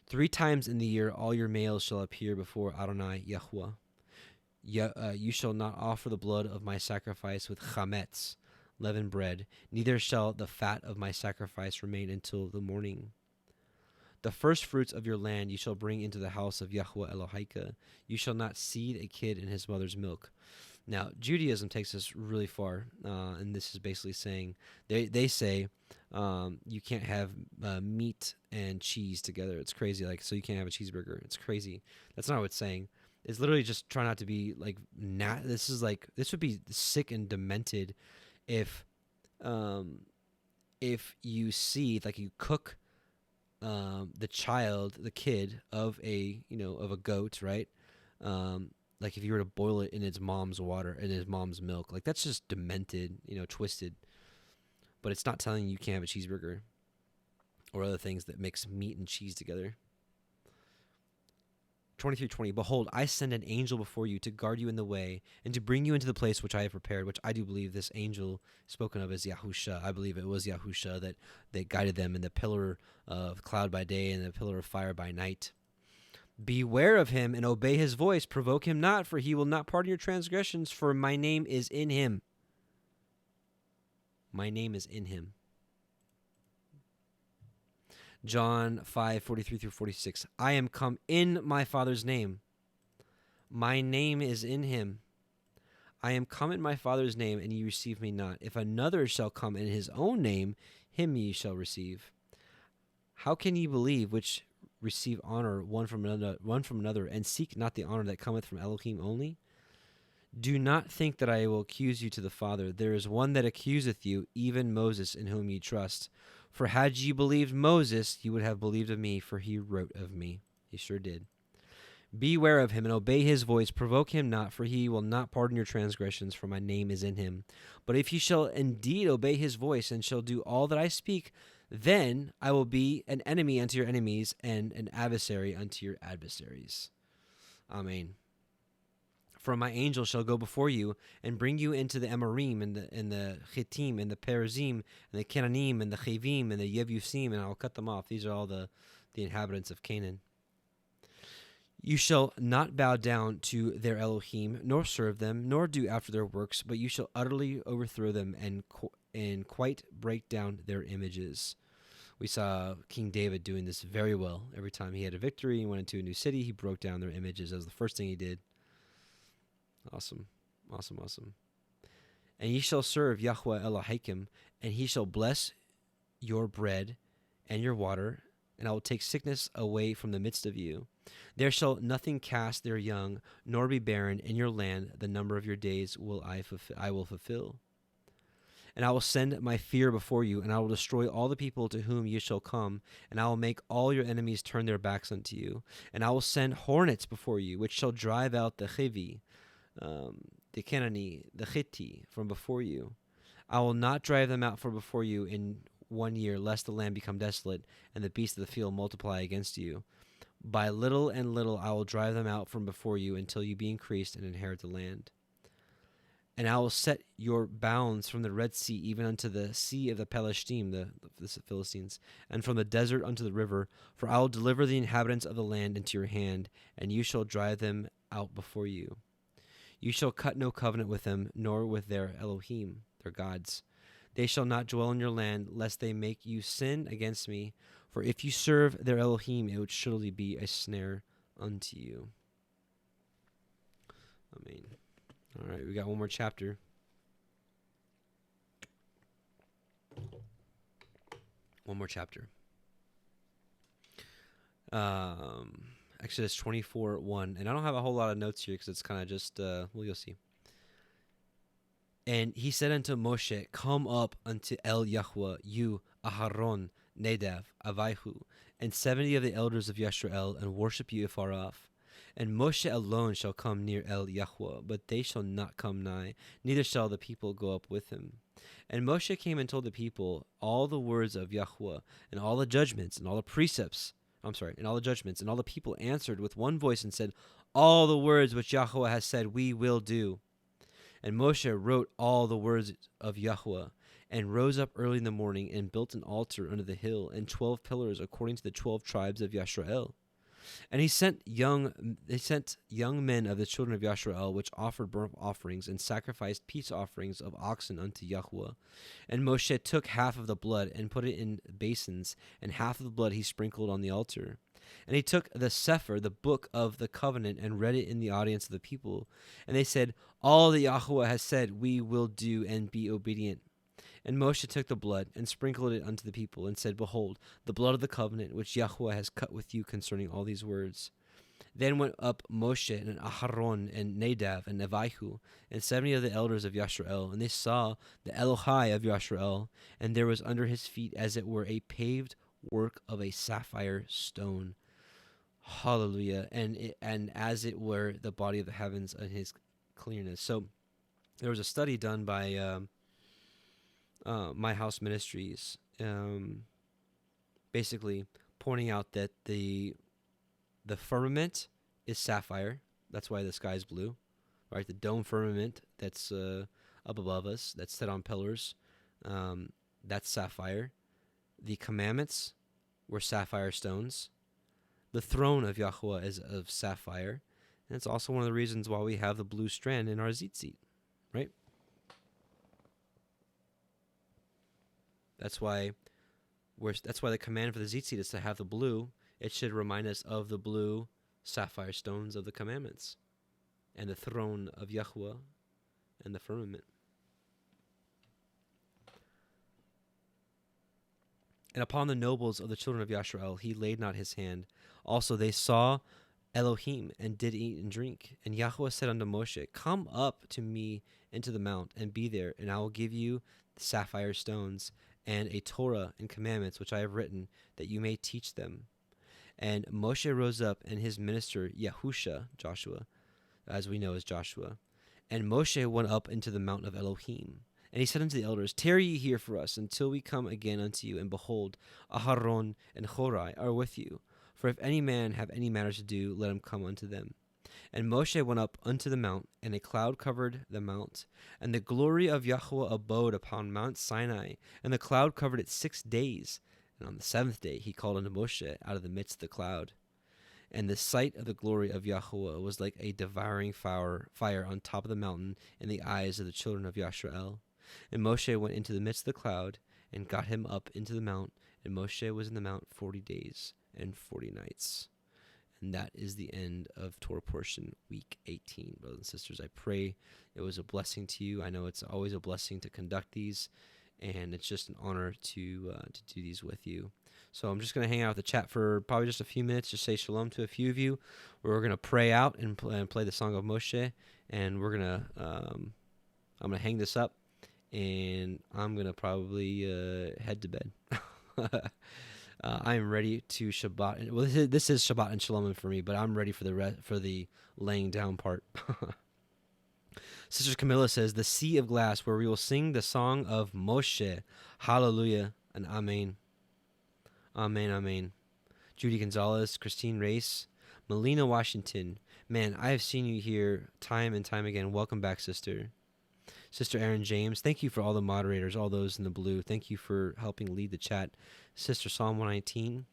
3 times in the year all your males shall appear before Adonai Yahuwah. You shall not offer the blood of my sacrifice with chametz, leavened bread, neither shall the fat of my sacrifice remain until the morning. The first fruits of your land you shall bring into the house of Yahweh Elohika. You shall not seed a kid in his mother's milk. Now, Judaism takes this really far, and this is basically saying, they say you can't have meat and cheese together. It's crazy. Like, so you can't have a cheeseburger. It's crazy. That's not what it's saying. It's literally just trying not to be like, this would be sick and demented if you see, like, you cook the kid of a goat, right? Like if you were to boil it in its mom's water, in its mom's milk, like that's just demented, twisted. But it's not telling you can't have a cheeseburger or other things that mix meat and cheese together. 23:20. Behold, I send an angel before you to guard you in the way and to bring you into the place which I have prepared, which I do believe this angel spoken of as YHWH. I believe it was YHWH that guided them in the pillar of cloud by day and the pillar of fire by night. Beware of him and obey his voice. Provoke him not, for he will not pardon your transgressions, for my name is in him. My name is in him. John 5:43-46. I am come in my Father's name. My name is in him. I am come in my Father's name, and ye receive me not. If another shall come in his own name, him ye shall receive. How can ye believe which receive honor one from another, and seek not the honor that cometh from Elohim only? Do not think that I will accuse you to the Father. There is one that accuseth you, even Moses, in whom ye trust. For had ye believed Moses, ye would have believed of me, for he wrote of me. He sure did. Beware of him, and obey his voice. Provoke him not, for he will not pardon your transgressions, for my name is in him. But if ye shall indeed obey his voice, and shall do all that I speak, then I will be an enemy unto your enemies, and an adversary unto your adversaries. Amen. For my angel shall go before you, and bring you into the Amorim, and the Chittim, and the Perizim, and the Cananim, and the Chavim, and the Yevusim, and I will cut them off. These are all the inhabitants of Canaan. You shall not bow down to their Elohim, nor serve them, nor do after their works, but you shall utterly overthrow them, and quite break down their images. We saw King David doing this very well. Every time he had a victory and went into a new city, he broke down their images. That was the first thing he did. Awesome. And ye shall serve Yahweh Elohim, and he shall bless your bread and your water, and I will take sickness away from the midst of you. There shall nothing cast their young, nor be barren in your land. The number of your days I will fulfill. And I will send my fear before you, and I will destroy all the people to whom you shall come, and I will make all your enemies turn their backs unto you. And I will send hornets before you, which shall drive out the Chivi, the Canaanite, the Hittite from before you. I will not drive them out from before you in 1 year, lest the land become desolate, and the beasts of the field multiply against you. By little and little I will drive them out from before you, until you be increased and inherit the land. And I will set your bounds from the Red Sea even unto the sea of the Palestine, the Philistines, and from the desert unto the river. For I will deliver the inhabitants of the land into your hand, and you shall drive them out before you. You shall cut no covenant with them, nor with their Elohim, their gods. They shall not dwell in your land, lest they make you sin against me. For if you serve their Elohim, it would surely be a snare unto you. Amen. All right, we got one more chapter. Exodus 24:1. And I don't have a whole lot of notes here because it's kind of just, you'll see. And he said unto Moshe, Come up unto Yahweh, you, Aharon, Nadav, Avihu, and 70 of the elders of Yisrael, and worship you afar off. And Moshe alone shall come near Yahweh, but they shall not come nigh, neither shall the people go up with him. And Moshe came and told the people all the words of Yahweh, and all the judgments, and all the precepts, and all the judgments, and all the people answered with one voice and said, All the words which Yahweh has said we will do. And Moshe wrote all the words of Yahweh, and rose up early in the morning, and built an altar under the hill, and 12 pillars according to the 12 tribes of Yisrael. And he sent young men of the children of Yisrael, which offered burnt offerings and sacrificed peace offerings of oxen unto Yahweh. And Moshe took half of the blood and put it in basins, and half of the blood he sprinkled on the altar. And he took the CEPHER, the book of the covenant, and read it in the audience of the people. And they said, all that Yahweh has said we will do and be obedient. And Moshe took the blood and sprinkled it unto the people and said, behold, the blood of the covenant which Yahweh has cut with you concerning all these words. Then went up Moshe and Aharon and Nadab and Abihu and 70 of the elders of Yashrael, and they saw the Elohai of Yashrael, and there was under his feet as it were a paved work of a sapphire stone. HalleluYah. And as it were the body of the heavens and his clearness. So there was a study done by My House Ministries, basically pointing out that the firmament is sapphire. That's why the sky is blue, right? The dome firmament that's up above us, that's set on pillars, that's sapphire. The commandments were sapphire stones. The throne of Yahweh is of sapphire. And it's also one of the reasons why we have the blue strand in our tzitzit, right? That's why the command for the tzitzit is to have the blue. It should remind us of the blue sapphire stones of the commandments and the throne of Yahweh and the firmament. And upon the nobles of the children of Yashrael he laid not his hand. Also they saw Elohim and did eat and drink. And Yahweh said unto Moshe, come up to me into the mount and be there, and I will give you the sapphire stones and a Torah and commandments which I have written, that you may teach them. And Moshe rose up, and his minister Yahusha, Joshua, as we know as Joshua. And Moshe went up into the mount of Elohim. And he said unto the elders, tarry ye here for us until we come again unto you. And behold, Aharon and Horai are with you. For if any man have any matters to do, let him come unto them. And Moshe went up unto the mount, and a cloud covered the mount. And the glory of Yahweh abode upon Mount Sinai, and the cloud covered it 6 days. And on the 7th day he called unto Moshe out of the midst of the cloud. And the sight of the glory of Yahweh was like a devouring fire on top of the mountain in the eyes of the children of Yashrael. And Moshe went into the midst of the cloud, and got him up into the mount. And Moshe was in the mount 40 days and 40 nights. And that is the end of Torah portion week 18, brothers and sisters. I pray it was a blessing to you. I know it's always a blessing to conduct these, and it's just an honor to do these with you. So I'm just going to hang out with the chat for probably just a few minutes, just say shalom to a few of you. We're going to pray out and play the Song of Moshe, and we're going to I'm going to hang this up, and I'm going to probably head to bed. I am ready to Shabbat. Well, this is Shabbat and Shalom for me, but I'm ready for the laying down part. Sister Camilla says, the sea of glass, where we will sing the song of Moshe. HalleluYah and Amen. Amen, amen. Judy Gonzalez, Christine Race, Melina Washington. Man, I have seen you here time and time again. Welcome back, sister. Sister Aaron James, thank you for all the moderators, all those in the blue. Thank you for helping lead the chat. Sister Psalm 119.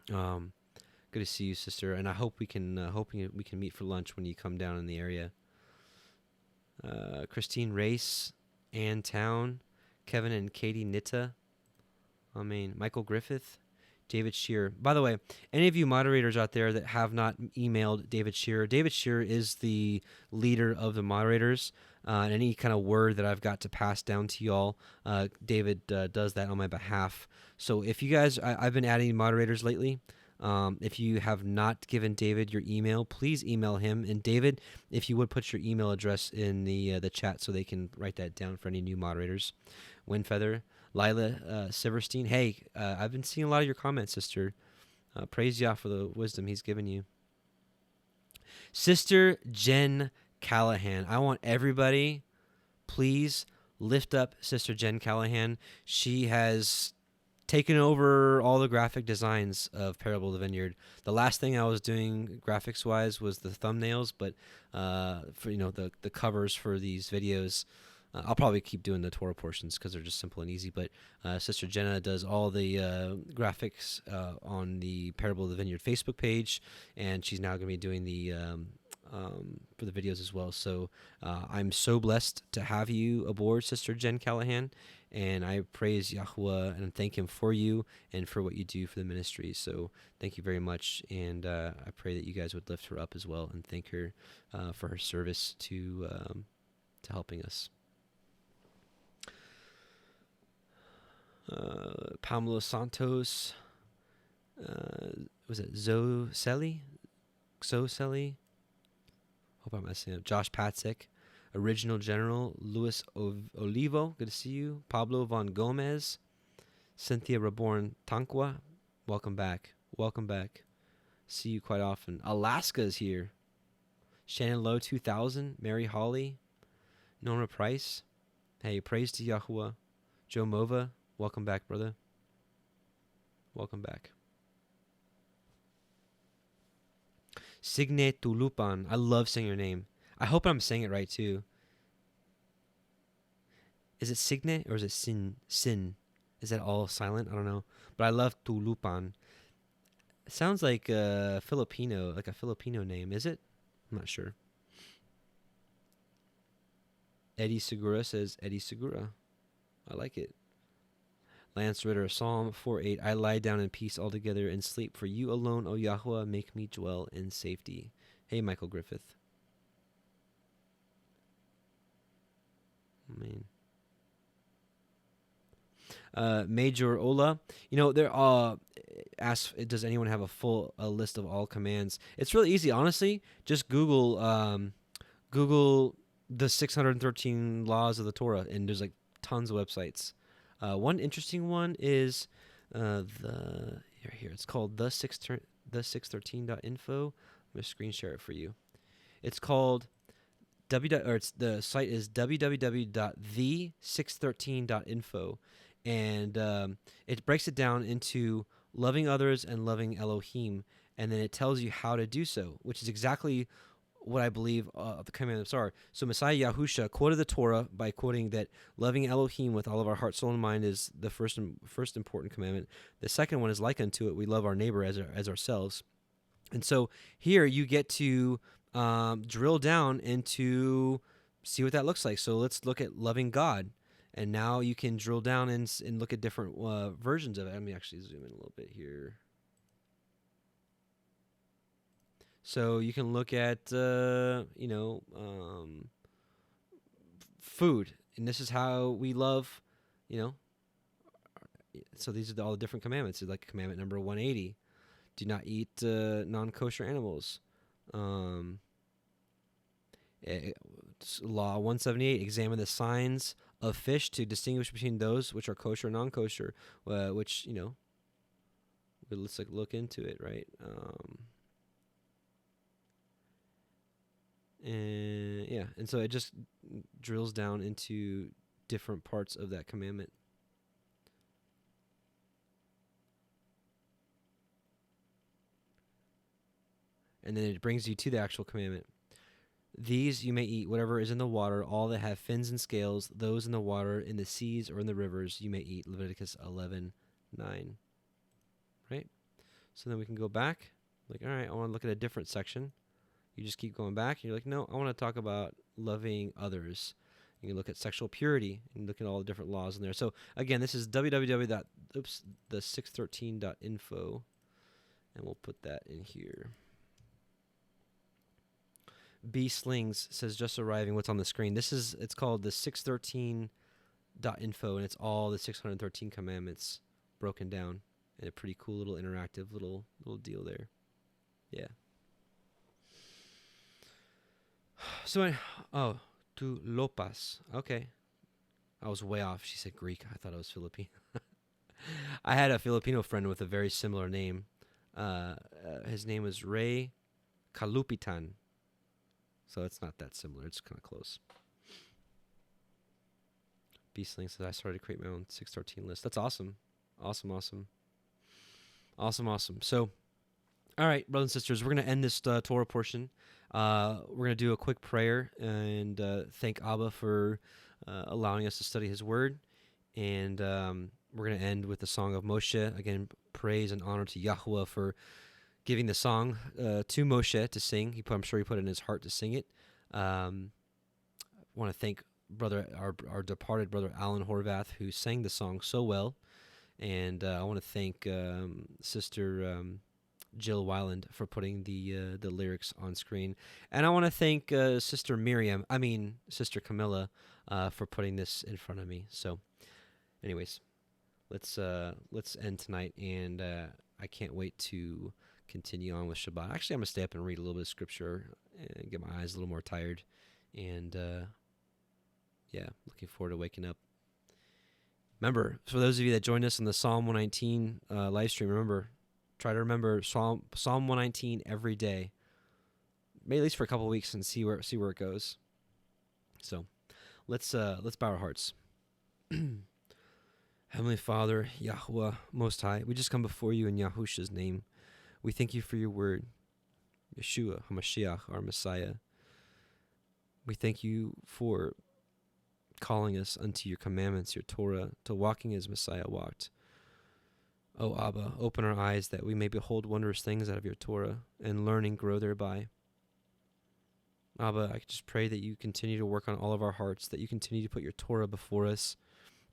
Good to see you, sister. And I hope we can meet for lunch when you come down in the area. Christine Race, Ann Town, Kevin and Katie Nitta. Michael Griffith, David Shearer. By the way, any of you moderators out there that have not emailed David Shearer is the leader of the moderators. And any kind of word that I've got to pass down to y'all, David does that on my behalf. So if you guys, I've been adding moderators lately. If you have not given David your email, please email him. And David, if you would put your email address in the chat so they can write that down for any new moderators. Windfeather, Lila Silverstein. Hey, I've been seeing a lot of your comments, sister. Praise Yah for the wisdom he's given you. Sister Jen Callahan. I want everybody, please lift up Sister Jen Callahan. She has taken over all the graphic designs of Parable of the Vineyard. The last thing I was doing graphics-wise was the thumbnails, but for the covers for these videos, I'll probably keep doing the Torah portions because they're just simple and easy. But Sister Jenna does all the graphics on the Parable of the Vineyard Facebook page, and she's now going to be doing the for the videos as well. So I'm so blessed to have you aboard, Sister Jen Callahan, and I praise Yahuwah and thank Him for you and for what you do for the ministry. So thank you very much, and I pray that you guys would lift her up as well and thank her for her service to helping us. Pamela Santos, was it Zoseli? Hope I'm messing up. Josh Patzek, Original General, Luis Olivo, good to see you. Pablo Von Gomez, Cynthia Reborn Tankwa, welcome back. See you quite often. Alaska's here. Shannon Lowe 2000, Mary Holly, Norma Price. Hey, praise to Yahuwah. Joe Mova, welcome back, brother. Welcome back. Signe Tulupan. I love saying your name. I hope I'm saying it right too. Is it Signe or is it Sin? Is that all silent? I don't know. But I love Tulupan. It sounds like a Filipino name. Is it? I'm not sure. Eddie Segura says Eddie Segura. I like it. Lance Ritter, Psalm 4:8. I lie down in peace altogether and sleep. For you alone, O Yahuwah, make me dwell in safety. Hey, Michael Griffith. Amen. Major Ola, there asks, does anyone have a full list of all commands? It's really easy, honestly. Just Google the 613 laws of the Torah, and there's like tons of websites. One interesting one is here. It's called the 613.info. I'm gonna screen share it for you. It's called the site is www.the613.info, and it breaks it down into loving others and loving Elohim, and then it tells you how to do so, which is exactly what I believe the commandments are. So Messiah Yahusha quoted the Torah by quoting that loving Elohim with all of our heart, soul, and mind is the first important commandment. The second one is like unto it, we love our neighbor as ourselves. And so here you get to drill down into see what that looks like. So let's look at loving God. And now you can drill down and look at different versions of it. Let me actually zoom in a little bit here. So you can look at, food. And this is how we love, So these are all the different commandments. It's like commandment number 180. Do not eat non-kosher animals. Law 178. Examine the signs of fish to distinguish between those which are kosher and non-kosher, which, let's look into it, right? And so it just drills down into different parts of that commandment. And then it brings you to the actual commandment. These you may eat, whatever is in the water, all that have fins and scales, those in the water, in the seas, or in the rivers, you may eat. Leviticus 11:9. Right? So then we can go back. Like, all right, I want to look at a different section. You just keep going back, and you're like, no, I want to talk about loving others. You can look at sexual purity and look at all the different laws in there. So, again, this is the613.info, and we'll put that in here. B Slings says, just arriving, what's on the screen? It's called the 613.info, and it's all the 613 commandments broken down in a pretty cool little interactive little deal there. Yeah. So, tu lopas. Okay. I was way off. She said Greek. I thought it was Filipino. I had a Filipino friend with a very similar name. His name was Ray Kalupitan. So it's not that similar. It's kind of close. Beastling says, I started to create my own 613 list. That's awesome. Awesome. So, all right, brothers and sisters, we're going to end this Torah portion. We're going to do a quick prayer and thank Abba for allowing us to study his word. And we're going to end with the song of Moshe. Again, praise and honor to Yahuwah for giving the song to Moshe to sing. I'm sure he put it in his heart to sing it. I want to thank our departed brother Alan Horvath, who sang the song so well. And I want to thank Sister Jill Weiland for putting the lyrics on screen. And I want to thank Sister Camilla, for putting this in front of me. So anyways, let's end tonight, and I can't wait to continue on with Shabbat. Actually, I'm going to stay up and read a little bit of scripture and get my eyes a little more tired. And looking forward to waking up. Remember, for those of you that joined us on the Psalm 119 live stream, try to remember Psalm 119 every day, maybe at least for a couple of weeks, and see where it goes. So, let's bow our hearts. Heavenly Father, Yahweh Most High, we just come before you in Yahusha's name. We thank you for your word, Yeshua HaMashiach, our Messiah. We thank you for calling us unto your commandments, your Torah, to walking as Messiah walked. O Abba, open our eyes that we may behold wondrous things out of your Torah and learn and grow thereby. Abba, I just pray that you continue to work on all of our hearts, that you continue to put your Torah before us,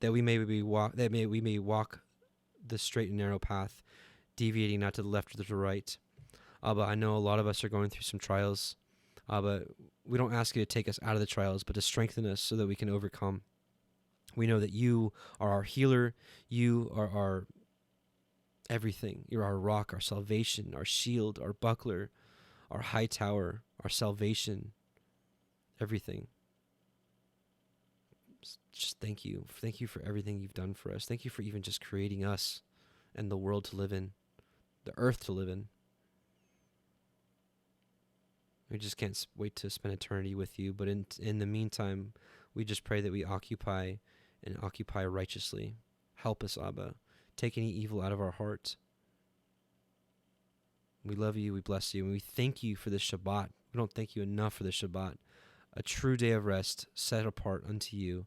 that we may walk the straight and narrow path, deviating not to the left or to the right. Abba, I know a lot of us are going through some trials. Abba, we don't ask you to take us out of the trials, but to strengthen us so that we can overcome. We know that you are our healer. You are our everything. You're our rock, our salvation, our shield, our buckler, our high tower, our salvation, everything. Just thank you. Thank you for everything you've done for us. Thank you for even just creating us and the world to live in, the earth to live in. We just can't wait to spend eternity with you. But in the meantime, we just pray that we occupy righteously. Help us, Abba. Take any evil out of our hearts. We love you. We bless you. And we thank you for this Shabbat. We don't thank you enough for this Shabbat. A true day of rest set apart unto you.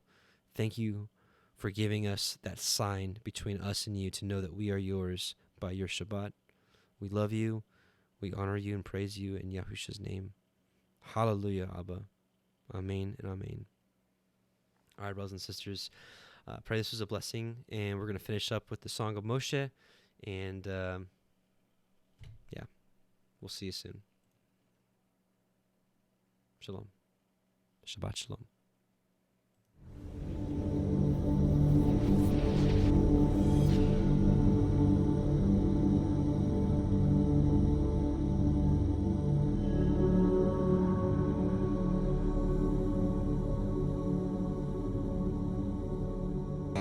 Thank you for giving us that sign between us and you to know that we are yours by your Shabbat. We love you. We honor you and praise you in Yahusha's name. HalleluYah, Abba. Amen and amen. All right, brothers and sisters. Pray this was a blessing. And we're going to finish up with the Song of Moshe. And, we'll see you soon. Shalom. Shabbat shalom.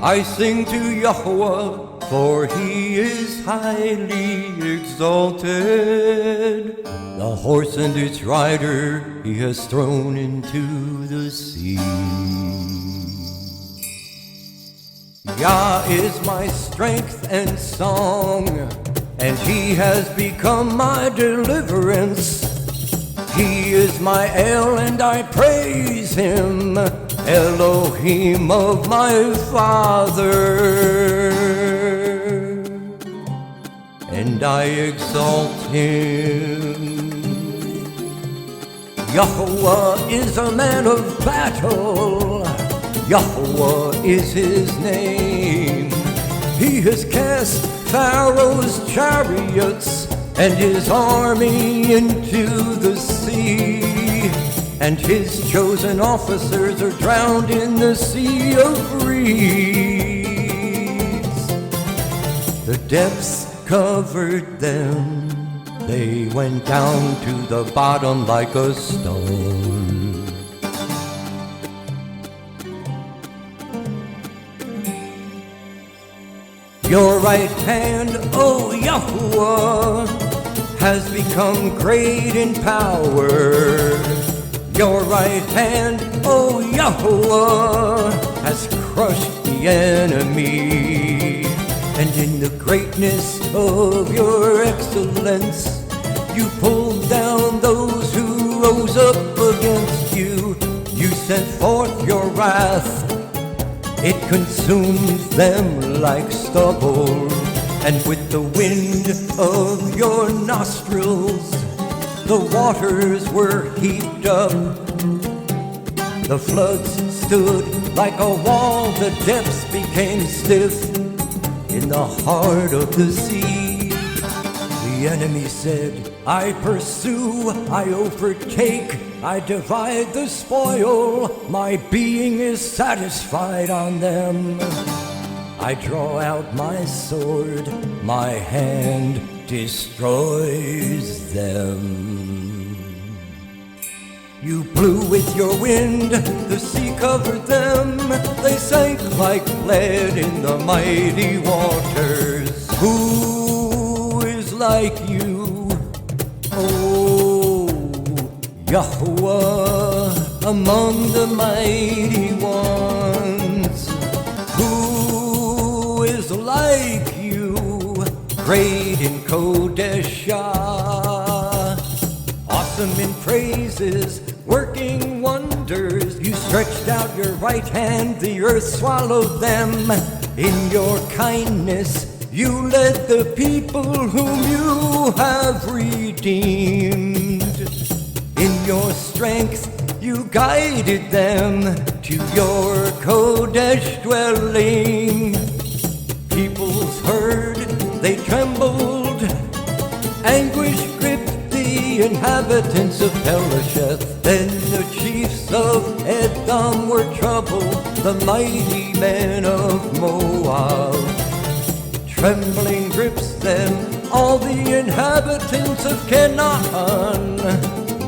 I sing to Yahweh, for he is highly exalted. The horse and its rider he has thrown into the sea. Yah is my strength and song, and he has become my deliverance. He is my El, and I praise him, Elohim of my father, and I exalt him. Yahweh is a man of battle, Yahweh is his name. He has cast Pharaoh's chariots and his army into the sea, and his chosen officers are drowned in the sea of reeds. The depths covered them, they went down to the bottom like a stone. Your right hand, O Yahuwah, has become great in power. Your right hand, O Yahuwah, has crushed the enemy. And in the greatness of your excellence, you pulled down those who rose up against you. You sent forth your wrath, it consumes them like stubble. And with the wind of your nostrils, the waters were heaped up. The floods stood like a wall, the depths became stiff in the heart of the sea. The enemy said, I pursue, I overtake, I divide the spoil, my being is satisfied on them. I draw out my sword, my hand destroys them. You blew with your wind, the sea covered them, they sank like lead in the mighty waters. Who is like you, O Yahuwah, among the mighty ones? Who is like you, great in Kodeshah, awesome in praises, working wonders? You stretched out your right hand, the earth swallowed them. In your kindness you led the people whom you have redeemed. In your strength you guided them to your Kodesh dwelling. Peoples heard, they trembled, anguish gripped the inhabitants of Pelasheth. Then the chiefs of Edom were troubled, the mighty men of Moab. Trembling grips them, all the inhabitants of Canaan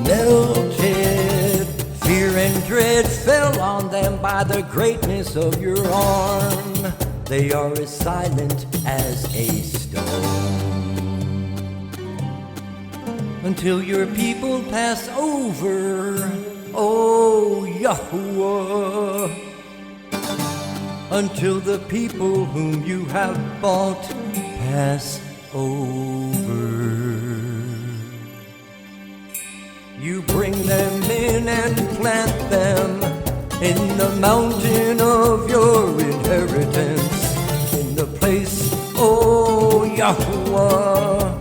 melted. Fear and dread fell on them by the greatness of your arm. They are as silent as a stone. Until your people pass over, O Yahuwah. Until the people whom you have bought pass over. You bring them in and plant them in the mountain of your inheritance, in the place, O Yahuwah,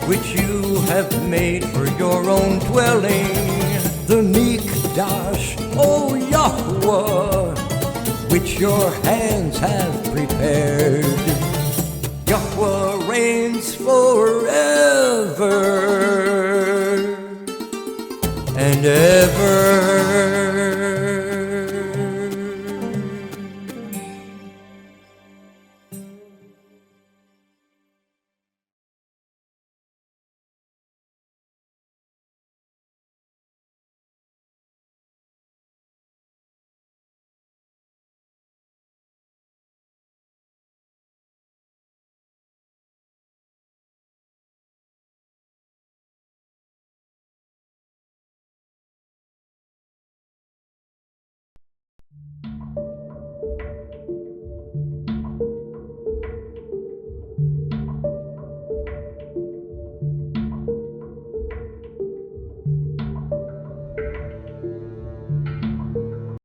which you have made for your own dwelling, the Mikdash, O Yahuwah, which your hands have prepared. Yahweh reigns forever and ever.